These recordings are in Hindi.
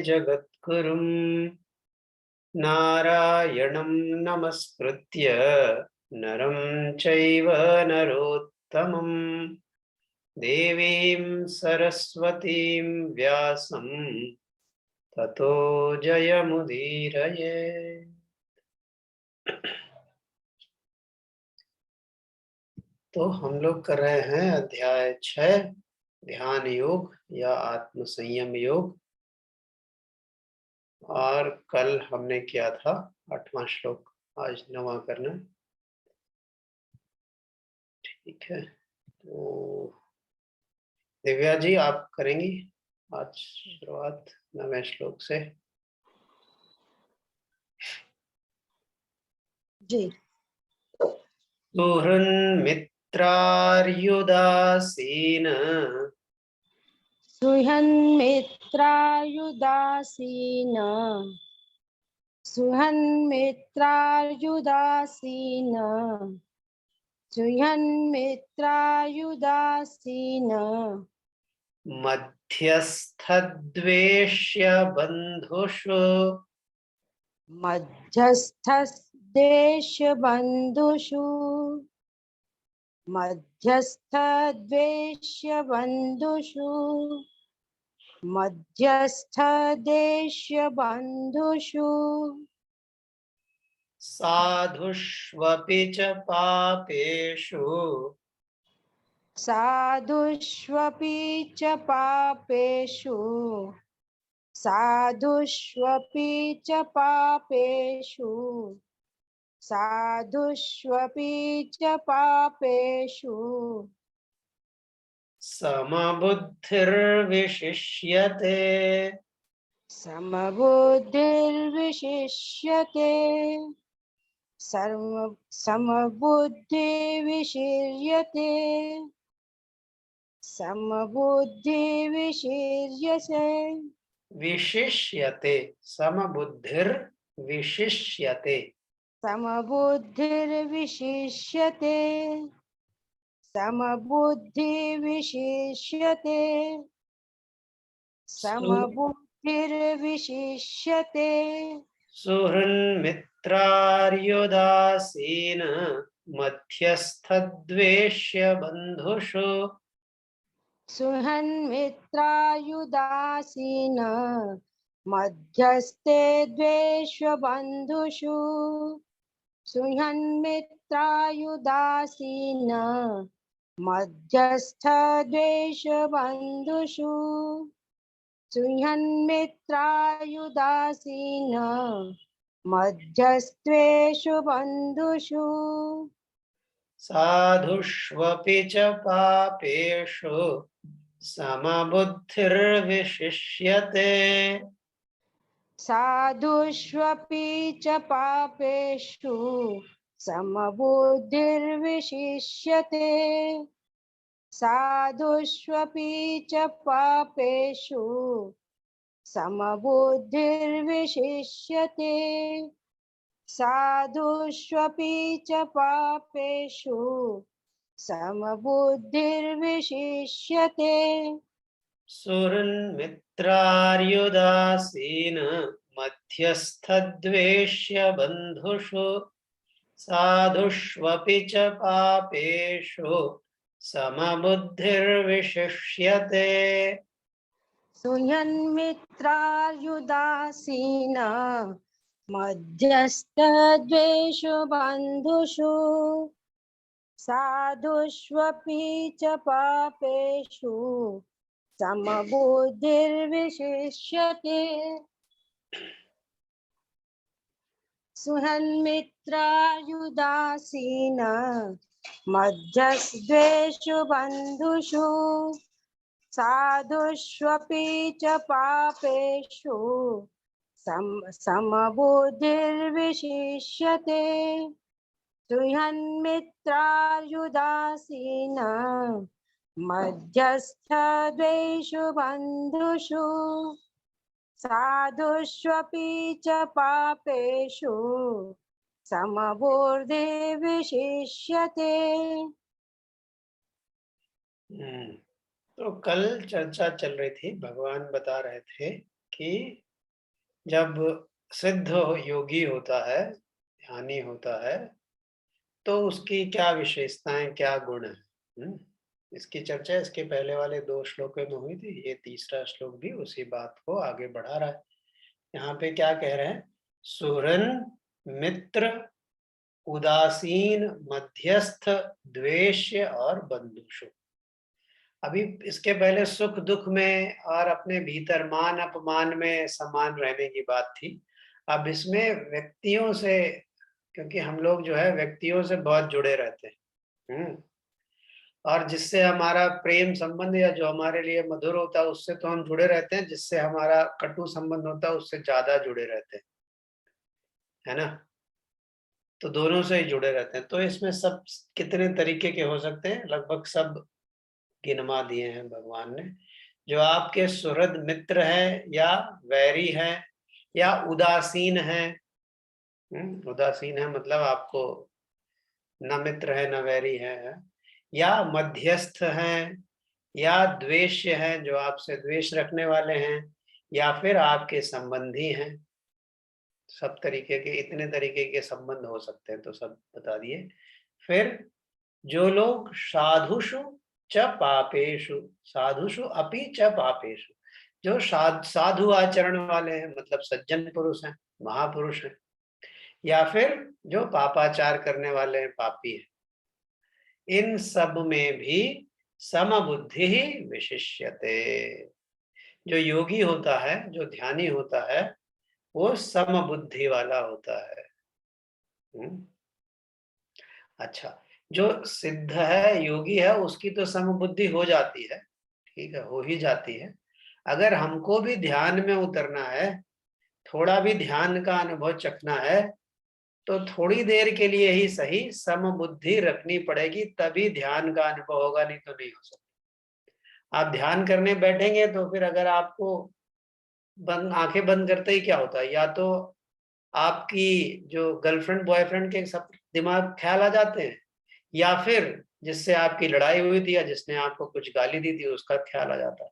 जगद्गुरुं नारायणं नमस्कृत्य नरं चैव नरोत्तमं देवीं सरस्वतीं व्यासं ततो जयमुदीरये। तो हम लोग कर रहे हैं अध्याय 6 ध्यान योग या आत्म संयम योग, और कल हमने किया था 8वां श्लोक, आज 9वां करना। ठीक है, तो दिव्या जी आप करेंगी आज शुरुआत 9वें श्लोक से। जी। सुहृन्मित्रार्युदासीन सुहन्मित्रायुदासीन सुहन्मित्रायुदासीन सुहन्मित्रायुदासीन मध्यस्थद्वेष्य बन्धुषु मध्यस्थदेशबन्धुषु मध्यस्थद्वेष्यबन्धुषु मध्यस्थदेशबन्धुषु साधुष्वपि च पापेषु साधुष्वपि च पापेषु साधुष्वपि च पापेषु साधुष्वपि च पापेषु समबुद्धिर्विशिष्यते समबुद्धिर्विशिष्यते समबुद्धिर्विशिष्यते समबुद्धिर्विशिष्यते विशिष्यते समबुद्धिर्विशिष्यते समबुद्धिर्विशिष्यते समबुद्धिर्विशिष्यते समबुद्धिर्विशिष्यते सुहृन्मित्रार्युदासीन मध्यस्थद्वेष्य बन्धुषु सुहन्मित्रायुदासीन मध्यस्थे द्वेष्वबन्धुषु सुहन्मित्रायुदासीन मध्यस्थ द्वेषबन्धुषु सुहन्मित्रायुदासीन मध्यस्त्वेषु बन्धुषु साधुष्वपि च पापेषु समबुद्धिर्विशिष्यते साधुष्वपि च पापेषु समबुद्धिर्विशिष्यते साधुष्वपि च पापेषु समबुद्धिर्विशिष्यते साधुष्वपि च पापेषु समबुद्धिर्विशिष्यते सुहृन्मित्रार्युदासीन मध्यस्थद्वेष्य बन्धुषु साधुष्वपि च पापेषु समबुद्धिर्विशिष्यते सुहन्मित्रार्युदासीन मध्यस्थद्वेषु बन्धुषु साधुष्वपि च पापेषु समबुद्धिर्विशिष्यते सुहन्मित्रार्युदासीन मध्यस्थद्वेषु बन्धुषु साधुष्वपि च पापेषु समबुद्धिर्विशिष्यते सुहन्मित्रार्युदासीन मध्यस्थद्वेषु बन्धुषु साधुष्वपि च पापेषु समबुद्धिर्विशिष्यते। तो कल चर्चा चल रही थी, भगवान बता रहे थे कि जब सिद्ध योगी होता है, ध्यानी होता है, तो उसकी क्या विशेषताएं, क्या गुण है। इसकी चर्चा इसके पहले वाले 2 श्लोकों में हुई थी। ये तीसरा श्लोक भी उसी बात को आगे बढ़ा रहा है। यहाँ पे क्या कह रहे हैं? सुहृन, मित्र, उदासीन, मध्यस्थ, द्वेष्य और बंधुषु। अभी इसके पहले सुख दुख में और अपने भीतर मान अपमान में समान रहने की बात थी। अब इसमें व्यक्तियों से, क्योंकि हम लोग जो है व्यक्तियों से बहुत जुड़े रहते हैं, और जिससे हमारा प्रेम संबंध या जो हमारे लिए मधुर होता है उससे तो हम जुड़े रहते हैं, जिससे हमारा कटु संबंध होता है उससे ज्यादा जुड़े रहते हैं, है ना। तो दोनों से ही जुड़े रहते हैं। तो इसमें सब कितने तरीके के हो सकते हैं? लगभग सब गिनवा दिए हैं भगवान ने। जो आपके सुहृद मित्र है या वैरी है या उदासीन है, उदासीन है मतलब आपको न मित्र है न वैरी है, या मध्यस्थ हैं, या द्वेष्य है जो आपसे द्वेष रखने वाले हैं, या फिर आपके संबंधी हैं। सब तरीके के, इतने तरीके के संबंध हो सकते हैं, तो सब बता दिए। फिर जो लोग साधुषु च पापेषु, साधुषु अपि च पापेषु, जो साधु आचरण वाले हैं, मतलब सज्जन पुरुष हैं, महापुरुष हैं, या फिर जो पापाचार करने वाले हैं, पापी हैं, इन सब में भी समबुद्धि ही विशिष्यते। जो योगी होता है, जो ध्यानी होता है, वो समबुद्धि वाला होता है। अच्छा, जो सिद्ध है, योगी है, उसकी तो समबुद्धि हो जाती है, ठीक है, हो ही जाती है। अगर हमको भी ध्यान में उतरना है, थोड़ा भी ध्यान का अनुभव चखना है, तो थोड़ी देर के लिए ही सही समबुद्धि रखनी पड़ेगी, तभी ध्यान का अनुभव होगा, नहीं तो नहीं हो सकता। आप ध्यान करने बैठेंगे तो फिर अगर आपको आंखें बंद करते ही क्या होता है, या तो आपकी जो गर्लफ्रेंड बॉयफ्रेंड के सब दिमाग ख्याल आ जाते हैं, या फिर जिससे आपकी लड़ाई हुई थी या जिसने आपको कुछ गाली दी थी उसका ख्याल आ जाता है।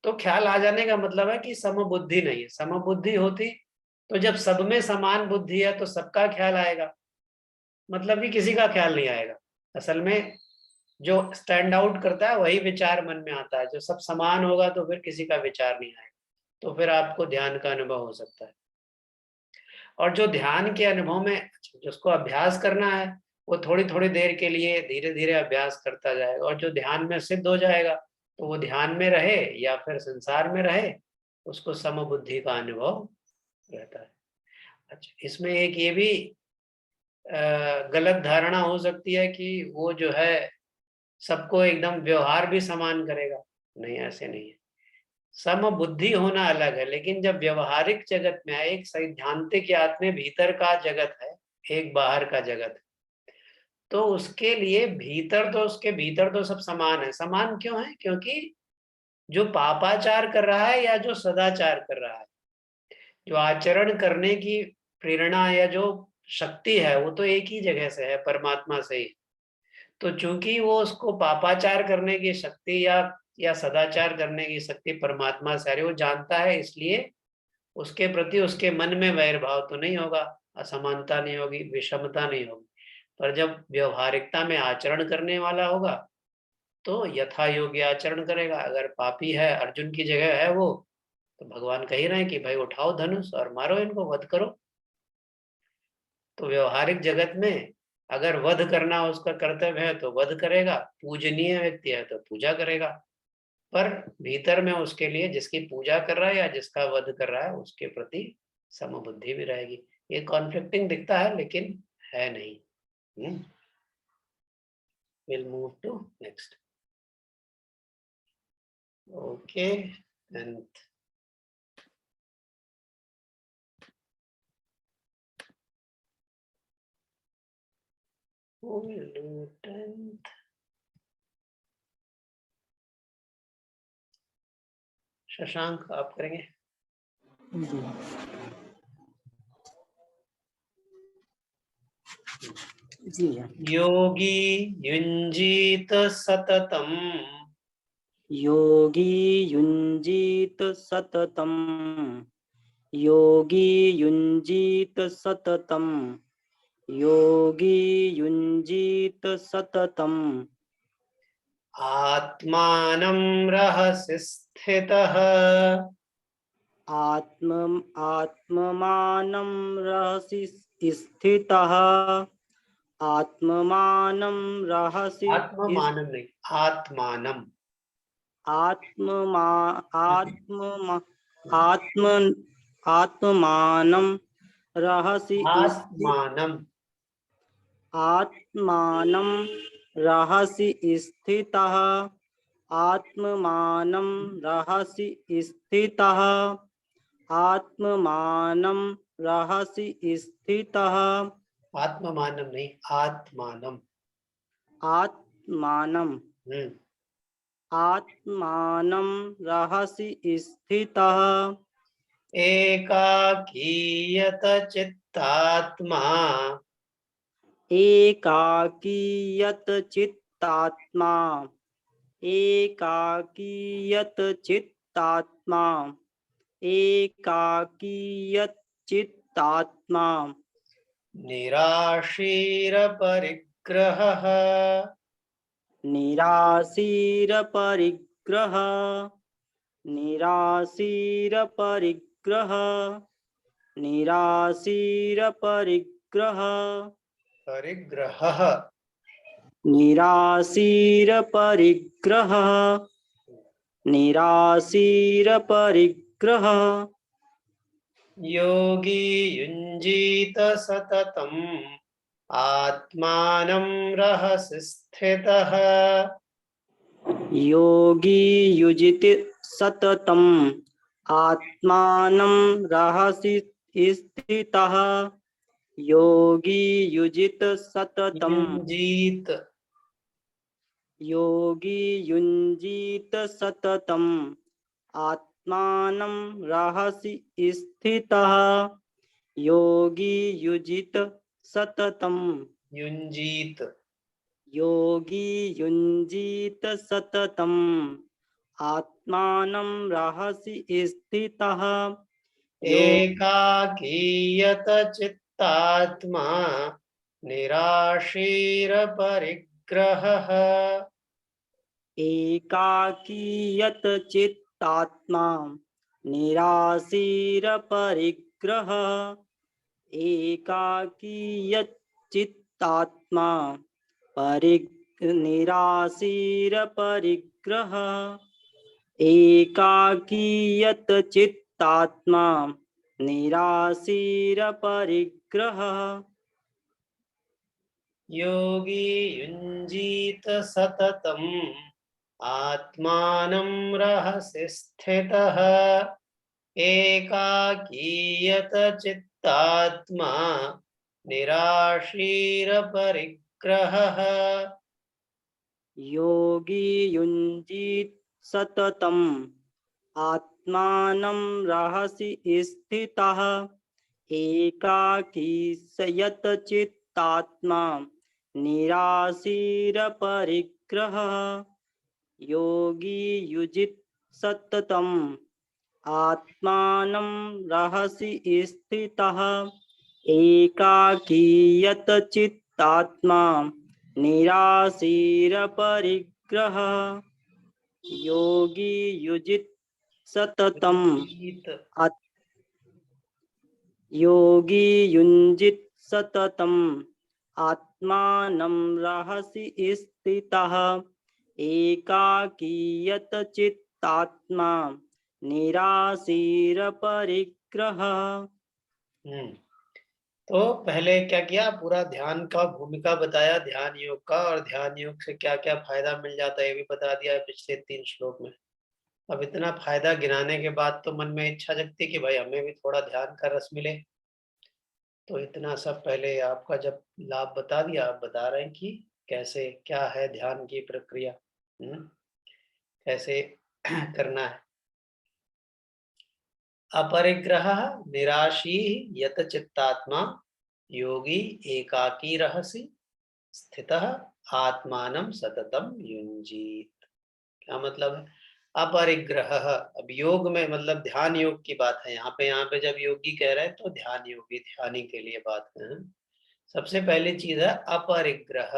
तो ख्याल आ जाने का मतलब है कि समबुद्धि नहीं है। समबुद्धि होती तो जब सब में समान बुद्धि है तो सबका ख्याल आएगा, मतलब कि किसी का ख्याल नहीं आएगा। असल में जो स्टैंड आउट करता है वही विचार मन में आता है। जो सब समान होगा तो फिर किसी का विचार नहीं आएगा, तो फिर आपको ध्यान का अनुभव हो सकता है। और जो ध्यान के अनुभव में जिसको अभ्यास करना है, वो थोड़ी थोड़ी देर के लिए धीरे धीरे अभ्यास करता जाएगा, और जो ध्यान में सिद्ध हो जाएगा तो वो ध्यान में रहे या फिर संसार में रहे, उसको समबुद्धि का अनुभव रहता है। अच्छा, इसमें एक ये भी गलत धारणा हो सकती है कि वो जो है सबको एकदम व्यवहार भी समान करेगा। नहीं, ऐसे नहीं है। समबुद्धि होना अलग है, लेकिन जब व्यवहारिक जगत में है, एक सैद्धांतिक या अपने भीतर का जगत है, एक बाहर का जगत है, तो उसके लिए भीतर तो उसके भीतर तो सब समान है। समान क्यों है? क्योंकि जो पापाचार कर रहा है या जो सदाचार कर रहा है, जो आचरण करने की प्रेरणा या जो शक्ति है, वो तो एक ही जगह से है, परमात्मा से ही। तो चूंकि वो उसको पापाचार करने की शक्ति या सदाचार करने की शक्ति परमात्मा से आ रही, वो जानता है, इसलिए उसके प्रति उसके मन में वैर भाव तो नहीं होगा, असमानता नहीं होगी, विषमता नहीं होगी। पर जब व्यवहारिकता में आचरण करने वाला होगा तो यथा योग्य आचरण करेगा। अगर पापी है, अर्जुन की जगह है वो, तो भगवान कह ही रहे हैं कि भाई उठाओ धनुष और मारो इनको, वध करो। तो व्यवहारिक जगत में अगर वध करना उसका कर्तव्य है तो वध करेगा, पूजनीय व्यक्ति है तो पूजा करेगा। पर भीतर में उसके लिए जिसकी पूजा कर रहा है या जिसका वध कर रहा है उसके प्रति समबुद्धि भी रहेगी। ये कॉन्फ्लिक्टिंग दिखता है लेकिन है नहीं। Will move to next. Okay, and we'll do 10th. Shashank आप करेंगे? जी योगी युञ्जीत सततम् योगी युञ्जीत सततम् योगी युञ्जीत सततम् योगी युञ्जीत सततम् आत्मानं रहसि स्थितः आत्ममानं रहसि स्थितः आत्ममानं रहसि आत्ममानं नहीं, आत्मानं। आत्ममा आत्म आत्म आत्मानं रहसि आत्मानं आत्मानं रहसि स्थितः आत्ममानं रहसि स्थितः आत्ममानं रहसि स्थितः आत्ममानं नहीं, आत्मानं। आत्मानं हम्म। आत्मानं रहसि स्थितः एकाकीयत चित्तात्मा एकाकीयत चित्तात्मा एकाकीयत चित्तात्मा एकाकीयत चित्तात्मा निराशीर परिग्रहः निराशीरपरिग्रह निराशीरपरिग्रह निराशीरपरिग्रह परिग्रहः निराशीरपरिग्रह निराशीरपरिग्रह योगी युञ्जीत सततम् आत्मानं रहसि स्थितः योगी युजित सततम् आत्मानं रहसि स्थितः योगी युजित सततम् युञ्जीत योगी युञ्जीत सततम् आत्मानं रहसि स्थितः योगी युजित सततम् युञ्जीत योगी युञ्जीत सततम् आत्मानं रहसि स्थितः एकाकीयत चित्तात्मा निराशीर परिग्रहः एकाकीयत चित्तात्मा निराशीरपरिग्रह एकाकीयत चित्तात्मा निराशीरपरिग्रह एकाकीयत चित्तात्मा निराशीरपरिग्रह योगी युञ्जीत सततम् आत्मानं रहसि स्थितः एकाकीयत चित्तात्मा निराशीर परिग्रहः योगी युञ्जीत सततम् आत्मानं रहसि स्थितः एकाकीयत चित्तात्मा निराशीरपरिग्रह योगी युजित सततम् आत्मानं रहसि स्थितः एकाकीयत चित्तात्मा निराशीरपरिग्रह योगी युजित सततम् युञ्जीत योगी युञ्जित सततम् आत्मानं रहसि स्थितः एकाकीयत चित्तात्मा निराशीरपरिग्रह तो पहले क्या किया, पूरा ध्यान का भूमिका बताया, ध्यान योग का, और ध्यान योग से क्या क्या फायदा मिल जाता है ये भी बता दिया है पिछले 3 श्लोक में। अब इतना फायदा गिनाने के बाद तो मन में इच्छा जगती कि भाई हमें भी थोड़ा ध्यान का रस मिले। तो इतना सब पहले आपका जब लाभ बता दिया, आप बता रहे हैं कि कैसे क्या है ध्यान की प्रक्रिया, कैसे करना है। अपरिग्रह निराशी यत चित्तात्मा योगी एकाकी रहसि स्थितः आत्मानं सततम युञ्जीत। क्या मतलब है? अपरिग्रह। अब योग में मतलब ध्यान योग की बात है यहाँ पे जब योगी कह रहे हैं तो ध्यान योगी, ध्यानी के लिए बात है। सबसे पहली चीज है अपरिग्रह।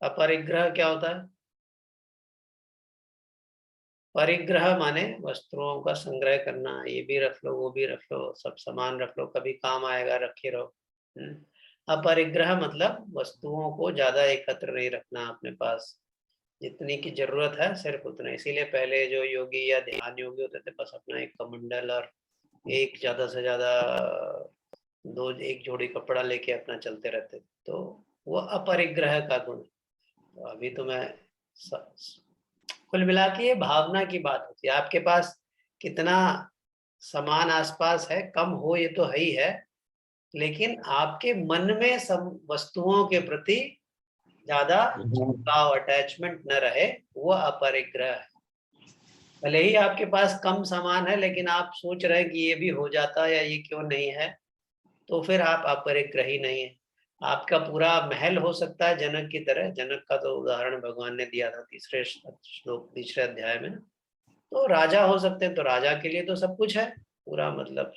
अपरिग्रह क्या होता है? परिग्रह माने वस्तुओं का संग्रह करना, ये भी रख लो, वो भी रख लो, सब सामान रख लो, कभी काम आएगा रखे रहो। अपरिग्रह मतलब वस्तुओं को ज्यादा एकत्र नहीं रखना अपने पास, जितनी की जरूरत है सिर्फ उतना। इसीलिए पहले जो योगी या ध्यान योगी होते थे बस अपना एक कमंडल और एक ज्यादा से ज्यादा एक जोड़ी कपड़ा लेके अपना चलते रहते थे, तो वो अपरिग्रह का गुण है। तो अभी तो मैं कुल मिला के ये भावना की बात होती है। आपके पास कितना सामान आसपास है, कम हो ये तो है ही है, लेकिन आपके मन में सब वस्तुओं के प्रति ज्यादा लगाव, अटैचमेंट न रहे, वो अपरिग्रह है। भले ही आपके पास कम सामान है लेकिन आप सोच रहे हैं कि ये भी हो जाता या ये क्यों नहीं है, तो फिर आप अपरिग्रही नहीं है। आपका पूरा महल हो सकता है जनक की तरह। जनक का तो उदाहरण भगवान ने दिया था तीसरे श्लोक, तीसरे अध्याय में। तो राजा हो सकते हैं, तो राजा के लिए तो सब कुछ है पूरा, मतलब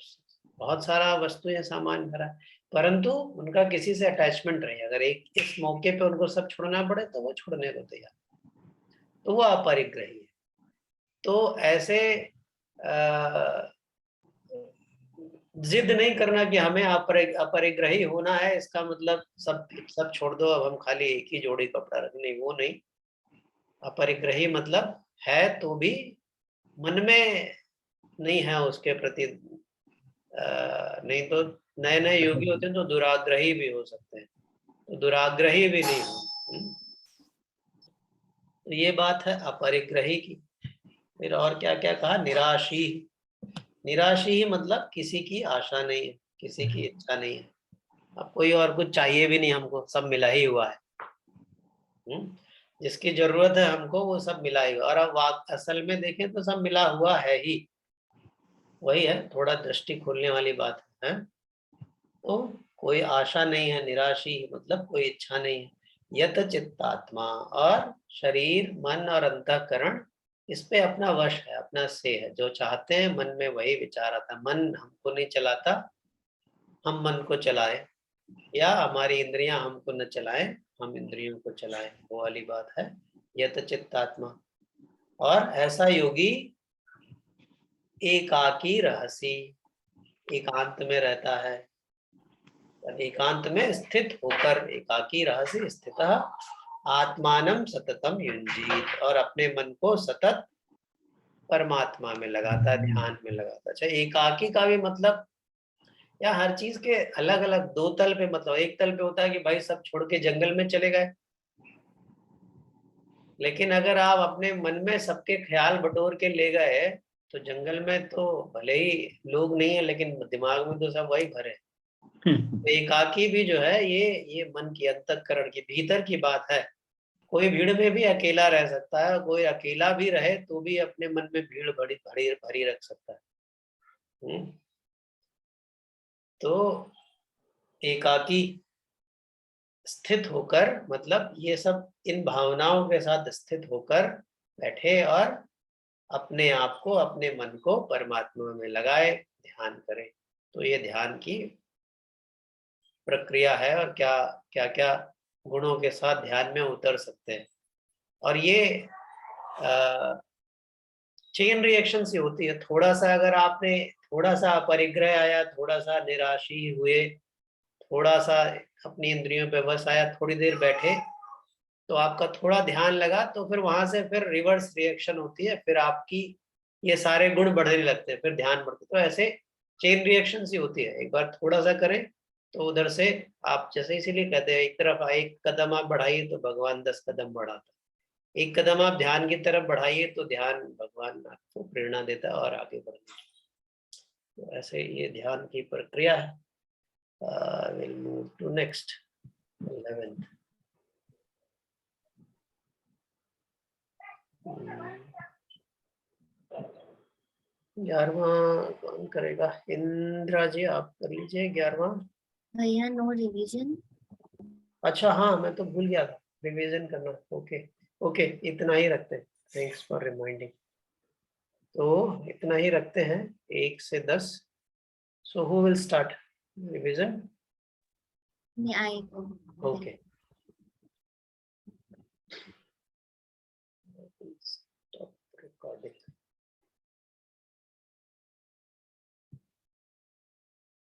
बहुत सारा वस्तुएं सामान भरा है, परंतु उनका किसी से अटैचमेंट नहीं। अगर एक इस मौके पे उनको सब छोड़ना पड़े तो वो छोड़ने को तैयार, तो वो अपरिग्रही है। तो ऐसे जिद नहीं करना कि हमें अपरिग्रही होना है, इसका मतलब सब छोड़ दो, अब हम खाली एक ही जोड़ी कपड़ा रखने, वो नहीं। अपरिग्रही मतलब है तो भी मन में नहीं है उसके प्रति। नहीं तो नए नए योगी होते हैं तो दुराग्रही भी हो सकते हैं, तो दुराग्रही भी नहीं हो। तो ये बात है अपरिग्रही की। फिर और क्या क्या कहा? निराशी। निराशी ही मतलब किसी की आशा नहीं है, किसी की इच्छा नहीं है, अब कोई और कुछ चाहिए भी नहीं हमको, सब मिला ही हुआ है। जिसकी जरूरत है हमको वो सब मिला ही हुआ। और अब असल में देखें तो सब मिला हुआ है ही, वही है, थोड़ा दृष्टि खोलने वाली बात है। तो कोई आशा नहीं है, निराशी मतलब कोई इच्छा नहीं है। यत चित्तात्मा, और शरीर मन और अंतःकरण इस पे अपना वश है, अपना से है। जो चाहते हैं मन में वही विचार आता है। मन हमको नहीं चलाता, हम मन को चलाए, या हमारी इंद्रियां हमको न चलाएं, हम इंद्रियों को चलाएं, वो वाली बात है यत चित्तात्मा। और ऐसा योगी एकाकी रहसी, एकांत में रहता है। एकांत में स्थित होकर, एकाकी रहस्य स्थित आत्मानम सततम युंजीत, और अपने मन को सतत परमात्मा में लगाता है, ध्यान में लगाता है। अच्छा, एकाकी का भी मतलब, या हर चीज के अलग अलग दो तल पे मतलब, एक तल पे होता है कि भाई सब छोड़ के जंगल में चले गए, लेकिन अगर आप अपने मन में सबके ख्याल बटोर के ले गए तो जंगल में तो भले ही लोग नहीं है लेकिन दिमाग में तो सब वही भरे। तो एकाकी भी जो है ये मन की, अंतःकरण की, भीतर की बात है। कोई भीड़ में भी अकेला रह सकता है, कोई अकेला भी रहे तो भी अपने मन में भीड़ भरी भरी भरी रख सकता है। तो एकाकी स्थित होकर मतलब ये सब इन भावनाओं के साथ स्थित होकर बैठे और अपने आप को, अपने मन को परमात्मा में लगाए, ध्यान करें। तो ये ध्यान की प्रक्रिया है, और क्या क्या क्या गुणों के साथ ध्यान में उतर सकते हैं। और ये चेन रिएक्शन से होती है। थोड़ा सा अगर आपने, थोड़ा सा परिग्रह आया, थोड़ा सा निराशी हुए, थोड़ा सा अपनी इंद्रियों पे बस आया, थोड़ी देर बैठे तो आपका थोड़ा ध्यान लगा, तो फिर वहां से फिर रिवर्स रिएक्शन होती है, फिर आपकी ये सारे गुण बढ़ने लगते हैं, फिर ध्यान बढ़ते। तो ऐसे चेन रिएक्शन ही होती है। एक बार थोड़ा सा करें तो उधर से आप, जैसे इसीलिए कहते हैं एक तरफ एक कदम आप बढ़ाइए तो भगवान 10 कदम बढ़ाता है, एक कदम आप ध्यान की तरफ बढ़ाइए तो ध्यान, भगवान आपको प्रेरणा देता है और आगे बढ़ना। तो ऐसे ये ध्यान की प्रक्रिया है। Will move to next 11th। 11वां कौन करेगा? इंदिरा जी आप कर लीजिए 11वां। भैया नो रिवीजन। अच्छा हाँ, मैं तो भूल गया था रिवीजन करना। ओके ओके, इतना ही रखते हैं। Thanks for reminding. तो इतना ही रखते हैं 1 से 10। So who will start revision? I go. Okay, stop recording.